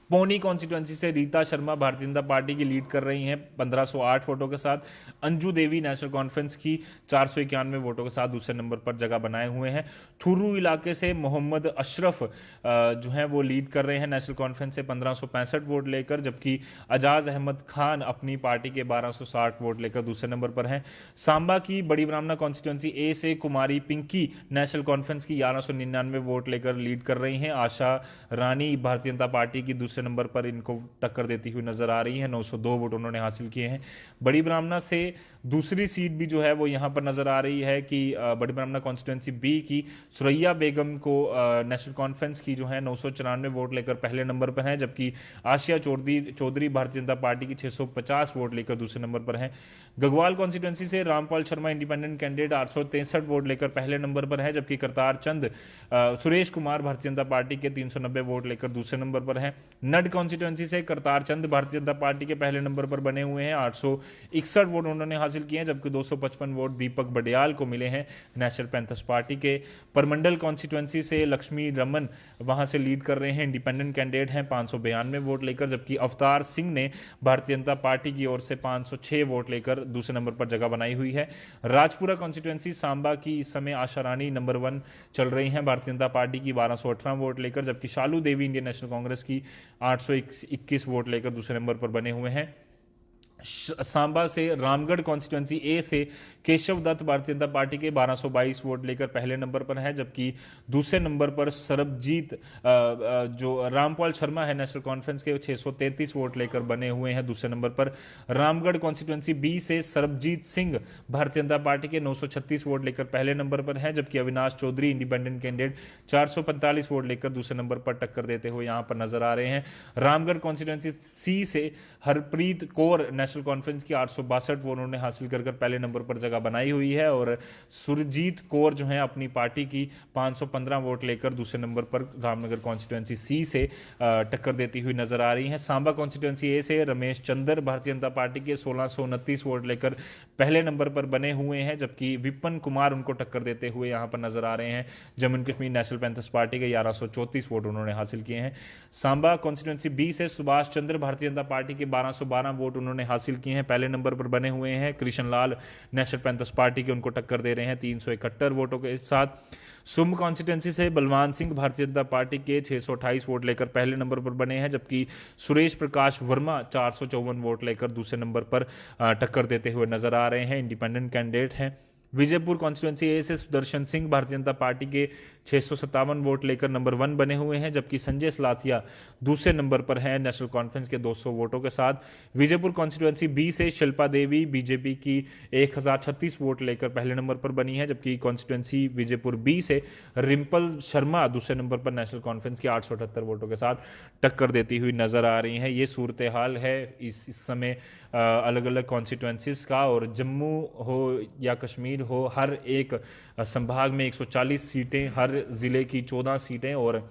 पौनी कॉन्स्टिट्यूंसी से रीता शर्मा भारतीय जनता पार्टी की लीड कर रही हैं 1508 वोटों के साथ। अंजू देवी नेशनल कॉन्फ्रेंस की 491 वोटों के साथ दूसरे नंबर पर जगह बनाए हुए हैं। थुर्रू इलाके से मोहम्मद अशरफ जो हैं वो लीड कर रहे हैं नेशनल कॉन्फ्रेंस से 1565 वोट लेकर, जबकि अजाज अहमद खान अपनी पार्टी के 1260 वोट लेकर दूसरे नंबर पर हैं। सांबा की बड़ी ब्राह्मणा कॉन्स्टिट्यूंसी ए से कुमारी पिंकी नेशनल कॉन्फ्रेंस की 1199 वोट लेकर लीड कर रही हैं। आशा रानी भारतीय जनता पार्टी की दूसरे नंबर पर इनको टक्कर देती हुई नजर आ रही है, 902 वोट उन्होंने हासिल किए हैं। बड़ी ब्राह्मणा से दूसरी सीट भी जो है वो यहां पर नजर आ रही है कि बड़ी ब्राह्मणा कॉन्स्टिट्यूंसी बी की सुरैया बेगम को नेशनल कॉन्फ्रेंस की जो है 994 वोट लेकर पहले नंबर पर है, जबकि आशिया चौधरी भारतीय जनता पार्टी की 650 वोट लेकर दूसरे नंबर पर है। गगवाल कॉन्स्टिट्यूंसी से Rampal Sharma independent candidate 863 vote लेकर पहले नंबर पर है, जबकि करतार चंद सुरेश कुमार भारतीय जनता पार्टी के 390 वोट लेकर दूसरे नंबर पर है। नड कॉन्स्टिट्यूंसी से करतार चंद भारतीय जनता पार्टी के पहले नंबर पर बने हुए हैं, 861 वोट उन्होंने हासिल किए हैं, जबकि 255 वोट दीपक बडियाल को मिले हैं नेशनल पैंथर्स पार्टी के। परमंडल कॉन्स्टिट्यूंसी से लक्ष्मी रमन वहां से लीड कर रहे हैं, इंडिपेंडेंट कैंडिडेट हैं 592 वोट लेकर, जबकि अवतार सिंह ने भारतीय जनता पार्टी की ओर से 506 वोट लेकर दूसरे नंबर पर जगह बनाई हुई है। राजपुरा कॉन्स्टिट्यूंसी सांबा की इस समय आशा रानी नंबर 1 चल रही हैं भारतीय जनता पार्टी की 1218 वोट लेकर, जबकि शालू देवी इंडियन नेशनल कांग्रेस की 821 वोट लेकर दूसरे नंबर पर बने हुए हैं। सांबा से रामगढ़ कॉन्स्टिट्यूंसी ए से केशव दत्त भारतीय जनता पार्टी के 1222 वोट लेकर पहले नंबर पर है, जबकि दूसरे नंबर पर सरबजीत जो रामपाल शर्मा है नेशनल कॉन्फ्रेंस के 633 वोट लेकर बने हुए हैं दूसरे नंबर पर। रामगढ़ कॉन्स्टिट्यूंसी बी से सरबजीत सिंह भारतीय जनता पार्टी के 936 वोट लेकर पहले नंबर पर है, जबकि Avinash Chaudhary independent candidate 445 vote लेकर दूसरे नंबर पर टक्कर देते हुए यहां पर नजर आ रहे हैं। रामगढ़ कॉन्स्टिट्यूंसी सी से हरप्रीत कौर नेशनल कॉन्फ्रेंस की 862 वोट उन्होंने हासिल कर पहले नंबर पर जगह बनाई हुई है, और सुरजीत कौर जो है अपनी पार्टी की 515 वोट लेकर दूसरे नंबर पर रामनगर कॉन्स्टिट्यूंसी सी से टक्कर देती हुई नजर आ रही है। सांबा कॉन्स्टिट्यूंसी ए से रमेश चंद्र भारतीय जनता पार्टी के 1629 वोट लेकर पहले नंबर पर बने हुए हैं, जबकि विपिन कुमार उनको टक्कर देते हुए यहां पर नजर आ रहे हैं। Jammu and Kashmir national panthers party के 1134 वोट उन्होंने हासिल किए हैं। सांबा कॉन्स्टिट्यूंसी बी से सुभाष चंद्र भारतीय जनता पार्टी के 1212 वोट उन्होंने हासिल किए हैं, पहले नंबर पर बने हुए हैं। कृष्ण लाल नेशनल पैंथर्स पार्टी के उनको टक्कर दे रहे हैं 371 वोटों के साथ। सुम कॉन्स्टिट्यूंसी से बलवान सिंह भारतीय जनता पार्टी के 628 वोट लेकर पहले नंबर पर बने हैं, जबकि सुरेश प्रकाश वर्मा 454 वोट लेकर दूसरे नंबर पर टक्कर देते हुए नजर आ रहे हैं। इंडिपेंडेंट कैंडिडेट हैं। विजयपुर कॉन्स्टिट्यूंसी ए से सुदर्शन सिंह भारतीय जनता पार्टी के 657 वोट लेकर नंबर 1 बने हुए हैं, जबकि संजय सलाथिया दूसरे नंबर पर हैं नेशनल कॉन्फ्रेंस के 200 वोटों के साथ। विजयपुर कॉन्स्टिट्यूंसी बी से शिल्पा देवी बीजेपी की 1036 वोट लेकर पहले नंबर पर बनी है, जबकि कॉन्स्टिट्यूंसी विजयपुर बी से रिंपल शर्मा दूसरे नंबर पर नेशनल कॉन्फ्रेंस की 878 वोटों के साथ टक्कर देती हुई नजर आ रही हैं। ये सूरत हाल है इस समय अलग अलग कॉन्स्टिट्यूंसीज का, और जम्मू हो या कश्मीर हो, हर एक संभाग में 140 सीटें, हर जिले की 14 सीटें, और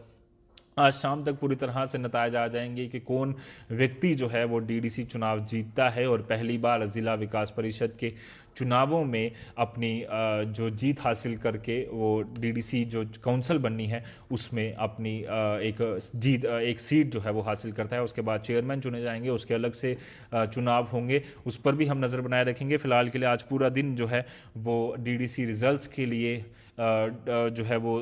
आज शाम तक पूरी तरह से नतीजे आ जाएंगे कि कौन व्यक्ति जो है वो डीडीसी चुनाव जीतता है और पहली बार जिला विकास परिषद के चुनावों में अपनी जो जीत हासिल करके वो डीडीसी जो काउंसिल बननी है उसमें अपनी एक सीट जो है वो हासिल करता है। उसके बाद चेयरमैन चुने जाएंगे, उसके अलग से चुनाव होंगे, उस पर भी हम नज़र बनाए रखेंगे। फिलहाल के लिए आज पूरा दिन जो है वो डीडीसी रिजल्ट्स के लिए जो है वो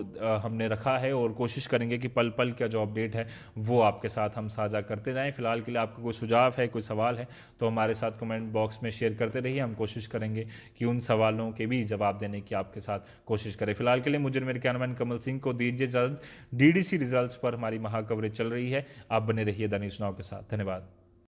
हमने रखा है, और कोशिश करेंगे कि पल पल का जो अपडेट है वो आपके साथ हम साझा करते जाएं। फिलहाल के लिए आपका कोई सुझाव है, कोई सवाल है, तो हमारे साथ कमेंट बॉक्स में शेयर करते रहिए। हम कोशिश करेंगे कि उन सवालों के भी जवाब देने की आपके साथ कोशिश करें। फिलहाल के लिए मुझे मेरे कैमरामैन कमल सिंह को दीजिए इजाजत। डीडीसी रिजल्ट्स पर हमारी महा कवरेज चल रही है, आप बने रहिए द न्यूज़ नाउ के साथ। धन्यवाद।